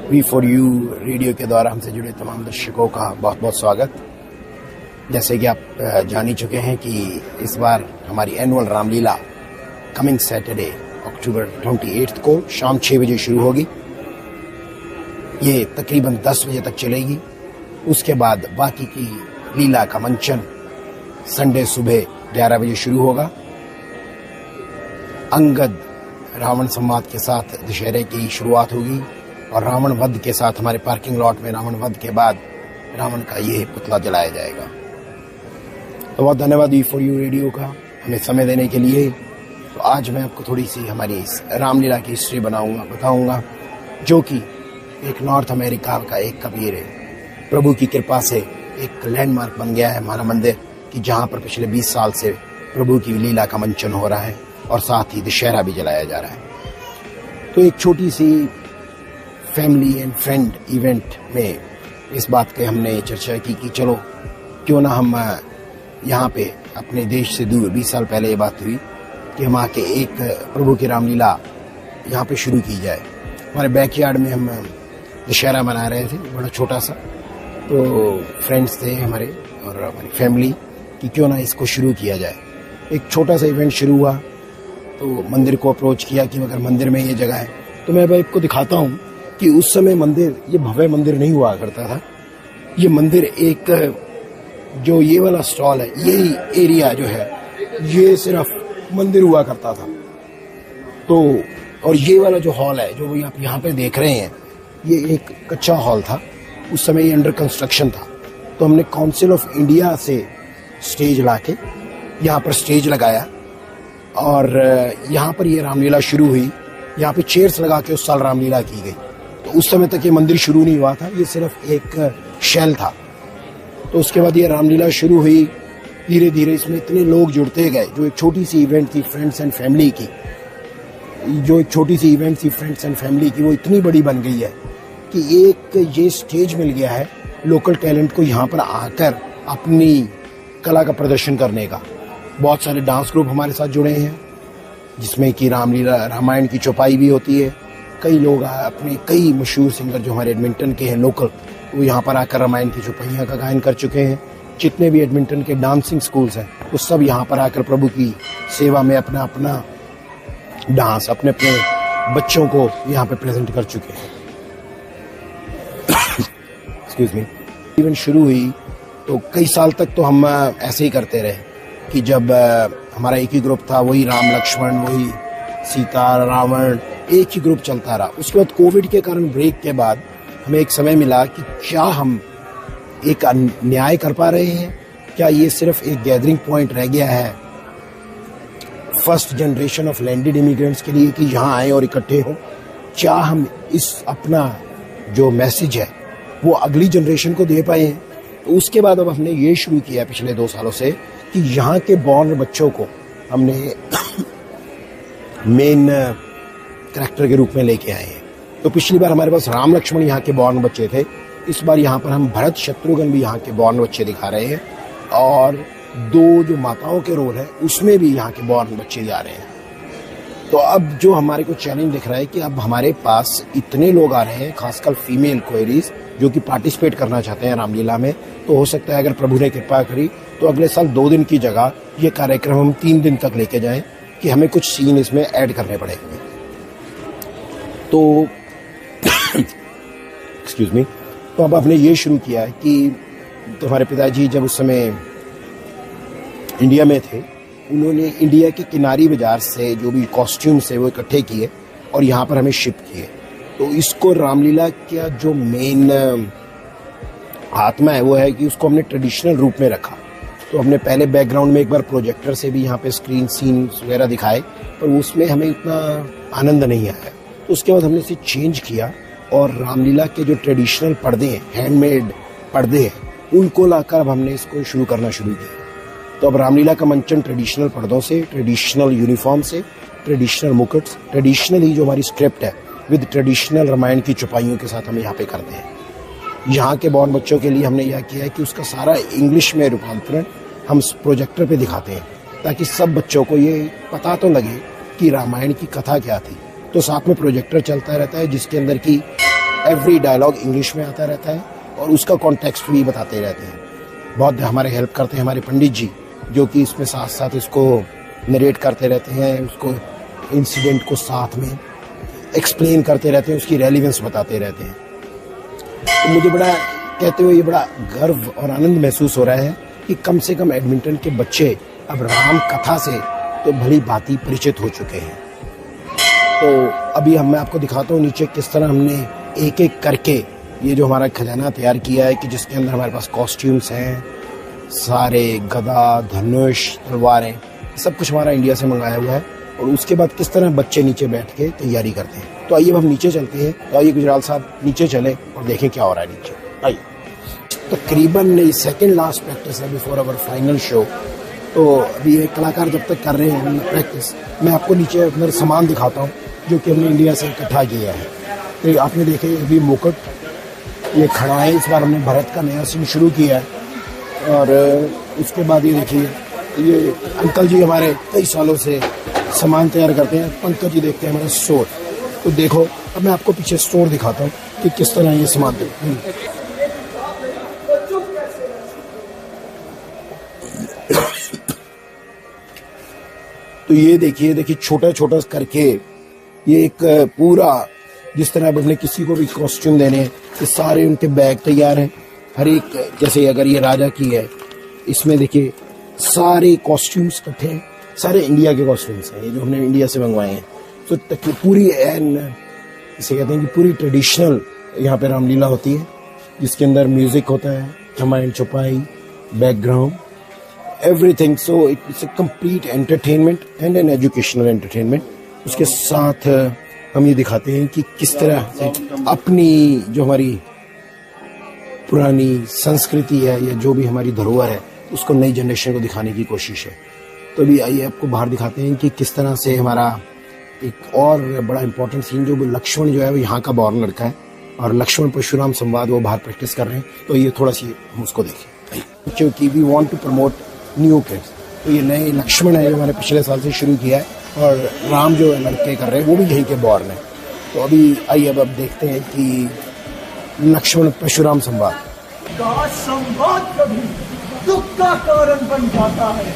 V4U radio के द्वारा हमसे जुड़े तमाम दर्शकों का बहुत बहुत स्वागत। जैसे कि आप जान ही चुके हैं कि इस बार हमारी एनुअल रामलीला कमिंग सैटरडे अक्टूबर 28 को शाम 6 बजे शुरू होगी। ये तकरीबन 10 बजे तक चलेगी। उसके बाद बाकी की लीला का मंचन संडे सुबह 11 बजे शुरू होगा। अंगद रावण संवाद के साथ दशहरे की शुरुआत होगी और रावण वध के साथ हमारे पार्किंग लॉट में रावण वध के बाद रावण का ये पुतला जलाया जाएगा। तो बहुत धन्यवाद V4U रेडियो का हमें समय देने के लिए। तो आज मैं आपको थोड़ी सी हमारी इस रामलीला की हिस्ट्री बताऊंगा, जो कि एक नॉर्थ अमेरिका का एक कबीर है। प्रभु की कृपा से एक लैंडमार्क बन गया है हमारा मंदिर, कि जहाँ पर पिछले 20 साल से प्रभु की लीला का मंचन हो रहा है और साथ ही दशहरा भी जलाया जा रहा है। तो एक छोटी सी फैमिली एंड फ्रेंड इवेंट में इस बात के हमने चर्चा की कि चलो क्यों ना हम यहाँ पे अपने देश से दूर 20 साल पहले ये बात हुई कि हम आके एक प्रभु की रामलीला यहाँ पे शुरू की जाए। हमारे बैकयार्ड में हम दशहरा मना रहे थे, बड़ा छोटा सा। तो फ्रेंड्स थे हमारे और हमारी फैमिली कि क्यों ना इसको शुरू किया जाए। एक छोटा सा इवेंट शुरू हुआ तो मंदिर को अप्रोच किया कि अगर मंदिर में ये जगह है तो मैं भाई आपको दिखाता हूँ कि उस समय मंदिर ये भव्य मंदिर नहीं हुआ करता था। ये मंदिर एक जो ये वाला स्टॉल है, यही एरिया जो है ये सिर्फ मंदिर हुआ करता था। तो और ये वाला जो हॉल है जो आप यहाँ पे देख रहे हैं, ये एक कच्चा हॉल था। उस समय ये अंडर कंस्ट्रक्शन था। तो हमने काउंसिल ऑफ इंडिया से स्टेज लाके यहाँ पर स्टेज लगाया और यहाँ पर ये रामलीला शुरू हुई। यहाँ पे चेयर्स लगा के उस साल रामलीला की गई। तो उस समय तक ये मंदिर शुरू नहीं हुआ था, ये सिर्फ एक शेल था। तो उसके बाद ये रामलीला शुरू हुई। धीरे धीरे इसमें इतने लोग जुड़ते गए। जो एक छोटी सी इवेंट थी फ्रेंड्स एंड फैमिली की, वो इतनी बड़ी बन गई है कि एक ये स्टेज मिल गया है लोकल टैलेंट को यहाँ पर आकर अपनी कला का प्रदर्शन करने का। बहुत सारे डांस ग्रुप हमारे साथ जुड़े हैं, जिसमें कि रामलीला रामायण की चौपाई भी होती है। कई लोग अपने कई मशहूर सिंगर जो हमारे एडमिंटन के हैं लोकल, वो यहाँ पर आकर रामायण की चौपाइयाँ का गायन कर चुके हैं। जितने भी एडमिंटन के डांसिंग स्कूल्स हैं वो सब यहाँ पर आकर प्रभु की सेवा में अपना अपना डांस अपने अपने बच्चों को यहाँ पे प्रेजेंट कर चुके हैं। Excuse me. इवेंट शुरू हुई तो कई साल तक तो हम ऐसे ही करते रहे कि जब हमारा एक ही ग्रुप था, वही राम लक्ष्मण, वही सीता रावण, एक ही ग्रुप चलता रहा। उसके बाद कोविड के कारण ब्रेक के बाद हमें एक समय मिला कि क्या हम एक न्याय कर पा रहे हैं, क्या ये सिर्फ एक गैदरिंग पॉइंट रह गया है first generation of landed immigrants के लिए कि यहाँ आए और इकट्ठे हो। क्या हम इस अपना जो मैसेज है वो अगली जनरेशन को दे पाए हैं। तो उसके बाद अब हमने ये शुरू किया पिछले 2 सालों से कि यहाँ के बॉर्न बच्चों को हमने मेन कैरेक्टर के रूप में लेके आए हैं। तो पिछली बार हमारे पास राम लक्ष्मण यहाँ के बॉर्न बच्चे थे। इस बार यहाँ पर हम भरत शत्रुघ्न भी यहाँ के बॉर्न बच्चे दिखा रहे हैं और 2 जो माताओं के रोल है उसमें भी यहाँ के बॉर्न बच्चे जा रहे हैं। तो अब जो हमारे को चैलेंज दिख रहा है कि अब हमारे पास इतने लोग आ रहे हैं, खासकर फीमेल क्वेरीज जो कि पार्टिसिपेट करना चाहते हैं रामलीला में। तो हो सकता है अगर प्रभु ने कृपा करी तो अगले साल 2 दिन की जगह ये कार्यक्रम हम 3 दिन तक लेके जाएं कि हमें कुछ सीन इसमें ऐड करने पड़ेंगे। तो एक्सक्यूज मी। तो अब हमने ये शुरू किया है कि तो हमारे पिताजी जब उस समय इंडिया में थे, उन्होंने इंडिया के किनारी बाजार से जो भी कॉस्ट्यूम्स है वो इकट्ठे किए और यहाँ पर हमें शिप किए। तो इसको रामलीला का जो मेन आत्मा है वो है कि उसको हमने ट्रेडिशनल रूप में रखा। तो हमने पहले बैकग्राउंड में एक बार प्रोजेक्टर से भी यहाँ पे स्क्रीन सीन्स वगैरह दिखाए, पर उसमें हमें इतना आनंद नहीं आया। तो उसके बाद हमने इसे चेंज किया और रामलीला के जो ट्रेडिशनल पर्दे हैं, हैंडमेड पर्दे हैं, उनको लाकर अब हमने इसको शुरू किया। तो अब रामलीला का मंचन ट्रेडिशनल पर्दों से, ट्रेडिशनल यूनिफॉर्म से, ट्रेडिशनल मुकुट्स, ट्रेडिशनल ही जो हमारी स्क्रिप्ट है विद ट्रेडिशनल रामायण की चौपाइयों के साथ हम यहाँ पे करते हैं। यहाँ के बॉर्न बच्चों के लिए हमने यह किया है कि उसका सारा इंग्लिश में रूपांतरण हम प्रोजेक्टर पे दिखाते हैं ताकि सब बच्चों को ये पता तो लगे कि रामायण की कथा क्या थी। तो साथ में प्रोजेक्टर चलता रहता है जिसके अंदर की एवरी डायलॉग इंग्लिश में आता रहता है और उसका कॉन्टेक्स्ट भी बताते रहते हैं। बहुत हमारे हेल्प करते हैं हमारे पंडित जी, जो कि इसमें साथ साथ इसको नरेट करते रहते हैं, उसको इंसिडेंट को साथ में एक्सप्लेन करते रहते हैं, उसकी रेलिवेंस बताते रहते हैं। तो मुझे बड़ा कहते हुए ये बड़ा गर्व और आनंद महसूस हो रहा है कि कम से कम एडमिंटन के बच्चे अब राम कथा से तो भली भांति परिचित हो चुके हैं। तो अभी मैं आपको दिखाता हूँ नीचे किस तरह हमने एक एक करके ये जो हमारा खजाना तैयार किया है कि जिसके अंदर हमारे पास कॉस्ट्यूम्स हैं, सारे गदा, धनुष, तलवारें, सब कुछ हमारा इंडिया से मंगाया हुआ है। और उसके बाद किस तरह बच्चे नीचे बैठ के तैयारी करते हैं। तो आइए अब हम नीचे चलते हैं। तो आइए गुजराल साहब नीचे चले और देखें क्या हो रहा है नीचे। आइए। तकरीबन सेकेंड लास्ट प्रैक्टिस है बिफोर आवर फाइनल शो। तो अभी ये कलाकार जब तक कर रहे हैं प्रैक्टिस, मैं आपको नीचे अंदर सामान दिखाता हूँ जो कि हमने इंडिया से इकट्ठा किया है। तो आपने देखे अभी मुकुट ये खड़ा है, इस बार हमने भरत का नया सीन शुरू किया है। और उसके बाद ये देखिए ये अंकल जी हमारे कई सालों से सामान तैयार करते हैं। पंकज जी देखते हैं हमारा स्टोर। तो देखो अब मैं आपको पीछे स्टोर दिखाता हूँ कि किस तरह ये सामान तो ये देखिए छोटा छोटा करके ये एक पूरा, जिस तरह अब हमने किसी को भी कॉस्ट्यूम देने हैं, ये सारे उनके बैग तैयार हैं। हर एक, जैसे अगर ये राजा की है, इसमें देखिए सारे कॉस्ट्यूम्स इकट्ठे हैं, सारे इंडिया के कॉस्ट्यूम्स हैं, ये जो हमने इंडिया से मंगवाए हैं। तो पूरी इसे कहते हैं कि पूरी ट्रेडिशनल यहाँ पे रामलीला होती है, जिसके अंदर म्यूजिक होता है, रामायण चौपाई, background, everything. So it's a complete entertainment and an educational entertainment. उसके साथ हम ये दिखाते हैं कि किस तरह से अपनी जो हमारी पुरानी संस्कृति है या जो भी हमारी धरोहर है उसको नई जनरेशन को दिखाने की कोशिश है। तो अभी आइए आपको बाहर दिखाते हैं कि किस तरह से हमारा एक और बड़ा इंपॉर्टेंट सीन, जो लक्ष्मण जो है वो यहाँ का बॉर्न लड़का है और लक्ष्मण परशुराम संवाद वो बाहर प्रैक्टिस कर रहे हैं। तो ये थोड़ा सी हम उसको देखें, क्योंकि we want to promote new kids. तो ये नए लक्ष्मण है जो हमारे पिछले साल से शुरू किया है, और राम जो लड़के कर रहे हैं वो भी यहीं के बॉर्न है। तो अभी आइए अब देखते हैं कि लक्ष्मण परशुराम संवाद। संवाद कभी दुख का कारण बन जाता है,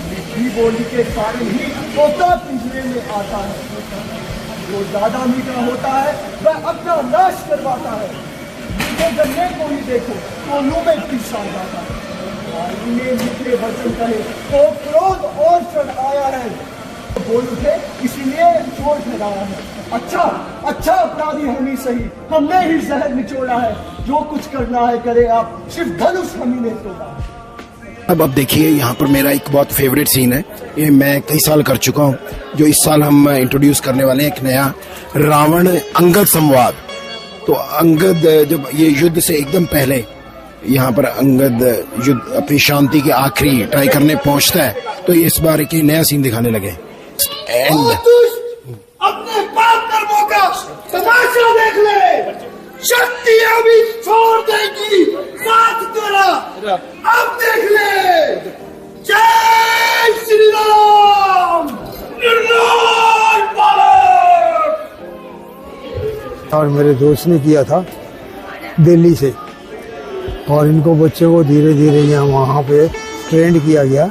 मीठी बोली के कारण ही तोता पिंजरे में आता है। जो ज्यादा मीठा होता है वह अपना नाश करवाता है। मीठे गन्ने को ही देखो तो मुंह में पीसा जाता है। मीठे वचन कहे तो क्रोध और चढ़ आया है, बोल उठे इसीलिए चोर ठहराया है। अच्छा अपराधी हम ही सही, हमने ही जहर निचोड़ा है। जो कुछ करना है करे आप, सिर्फ धनुष हम ही ने तोड़ा। अब देखिए यहाँ पर मेरा एक बहुत फेवरेट सीन है, ये मैं कई साल कर चुका हूँ, जो इस साल हम इंट्रोड्यूस करने वाले हैं, एक नया रावण अंगद संवाद। तो अंगद जब ये युद्ध से एकदम पहले यहाँ पर अंगद युद्ध अपनी शांति के आखिरी ट्राई करने पहुंचता है, तो इस बार एक नया सीन दिखाने लगे। अपने पाप कर्मों का तमाशा देख ले, शक्ति अभी छोड़ देगी साथ तेरा, अब देख ले। जय श्री राम। और मेरे दोस्त ने किया था दिल्ली से, और इनको बच्चों को धीरे धीरे यहाँ वहाँ पे ट्रेंड किया गया।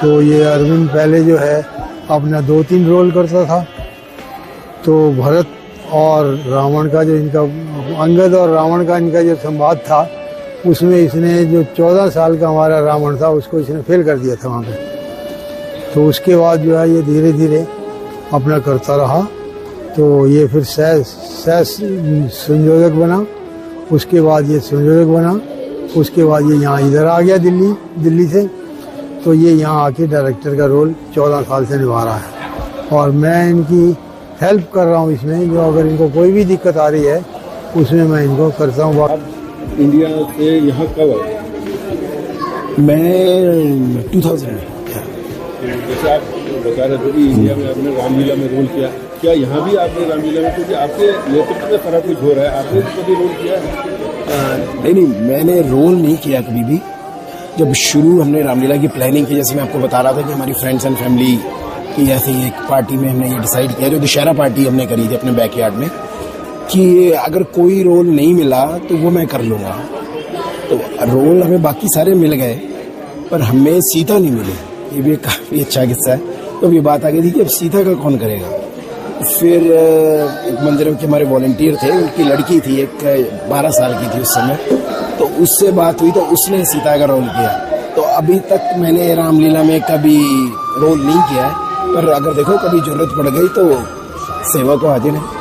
तो ये अरविंद पहले जो है अपना 2-3 रोल करता था। तो भरत और रावण का जो इनका, अंगद और रावण का इनका जो संवाद था, उसमें इसने जो 14 साल का हमारा रावण था उसको इसने फेल कर दिया था वहाँ पे। तो उसके बाद जो है ये धीरे धीरे अपना करता रहा। तो ये फिर सह संयोजक बना, उसके बाद ये संयोजक बना, उसके बाद ये यहाँ इधर आ गया दिल्ली से। तो ये यहाँ आके डायरेक्टर का रोल 14 साल से निभा रहा है, और मैं इनकी हेल्प कर रहा हूँ इसमें। जो अगर इनको कोई भी दिक्कत आ रही है उसमें मैं इनको करता हूँ। इंडिया से यहाँ कब आए? मैं 2000 में। जैसे आप बता रहे थे कि इंडिया में आपने रामलीला में रोल किया, क्या यहाँ भी आपने रामलीला में, क्योंकि आपके नेतृत्व में सारा कुछ हो रहा है, आपने कभी रोल किया है? नहीं, मैंने रोल नहीं किया कभी भी। जब शुरू हमने रामलीला की प्लानिंग की, जैसे मैं आपको बता रहा था कि हमारी फ्रेंड्स एंड फैमिली की ऐसी एक पार्टी में हमने ये डिसाइड किया, जो दशहरा पार्टी हमने करी थी अपने बैकयार्ड में। कि अगर कोई रोल नहीं मिला तो वो मैं कर लूँगा। तो रोल हमें बाकी सारे मिल गए पर हमें सीता नहीं मिली। ये भी काफ़ी अच्छा किस्सा है। तो अभी बात आ गई थी कि अब सीता का कौन करेगा। फिर एक मंदिर के हमारे वॉलंटियर थे, उनकी लड़की थी, एक 12 साल की थी उस समय, तो उससे बात हुई तो उसने सीता का रोल किया। तो अभी तक मैंने रामलीला में कभी रोल नहीं किया है, पर अगर देखो कभी जरूरत पड़ गई तो सेवा को हाजिर है।